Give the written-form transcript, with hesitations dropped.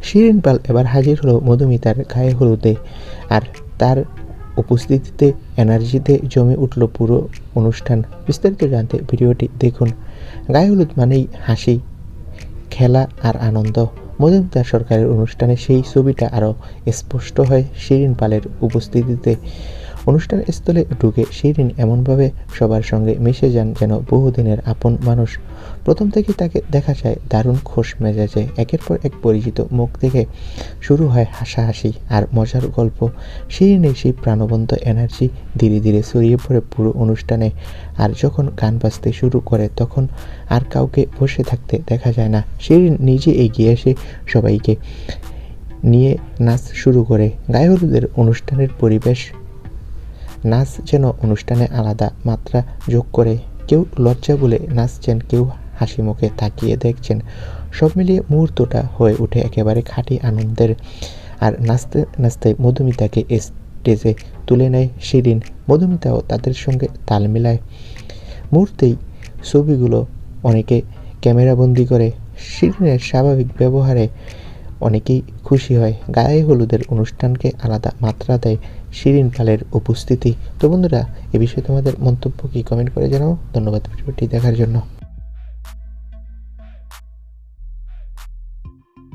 শিরিন পাল এবার হাজির হলো মধুমিতার গায়ে হলুদে, আর তার উপস্থিতিতে এনার্জিতে জমে উঠল পুরো অনুষ্ঠান। বিস্তারিত জানতে ভিডিওটি দেখুন। গায়ে হলুদ মানেই হাসি, খেলা আর আনন্দ। মধুমিতা সরকারের অনুষ্ঠানে সেই ছবিটা আরও স্পষ্ট হয় শিরিন পালের উপস্থিতিতে। অনুষ্ঠান স্থলে ঢুকে শিরিন এমনভাবে সবার সঙ্গে মিশে যান যেন বহুদিনের আপন মানুষ। প্রথম থেকেই তাকে দেখা যায় দারুণ খোশ মেজাজে। একের পর এক পরিচিত মুখ দেখে শুরু হয় হাসাহাসি আর মজার গল্প। শিরিনের সেই প্রাণবন্ত এনার্জি ধীরে ধীরে ছড়িয়ে পড়ে পুরো অনুষ্ঠানে। আর যখন গান বাজতে শুরু করে তখন আর কাউকে বসে থাকতে দেখা যায় না। শিরিন নিজে এগিয়ে এসে সবাইকে নিয়ে নাচ শুরু করে। গায়ে হলুদের অনুষ্ঠানের পরিবেশ, নাচ যেন অনুষ্ঠানে আলাদা মাত্রা যোগ করে। কেউ লজ্জা বলে নাচছেন, কেউ হাসি মুখে তাকিয়ে দেখছেন। সব মিলিয়ে মুহূর্তটা হয়ে ওঠে একেবারে খাঁটি আনন্দের। আর নাচতে নাচতে মধুমিতাকে স্টেজে তুলে নেয় শিরিন। মধুমিতাও তাদের সঙ্গে তাল মেলায়। মুহূর্তেই ছবিগুলো অনেকে ক্যামেরাবন্দি করে। শিরিনের স্বাভাবিক ব্যবহারে অনেকেই খুশি হয়। গায়ে হলুদের অনুষ্ঠানকে আলাদা মাত্রা দেয় শিরিন পালের উপস্থিতি। তো বন্ধুরা, এ বিষয়ে তোমাদের মন্তব্য কি কমেন্ট করে জানাও। ধন্যবাদ ভিডিওটি দেখার জন্য।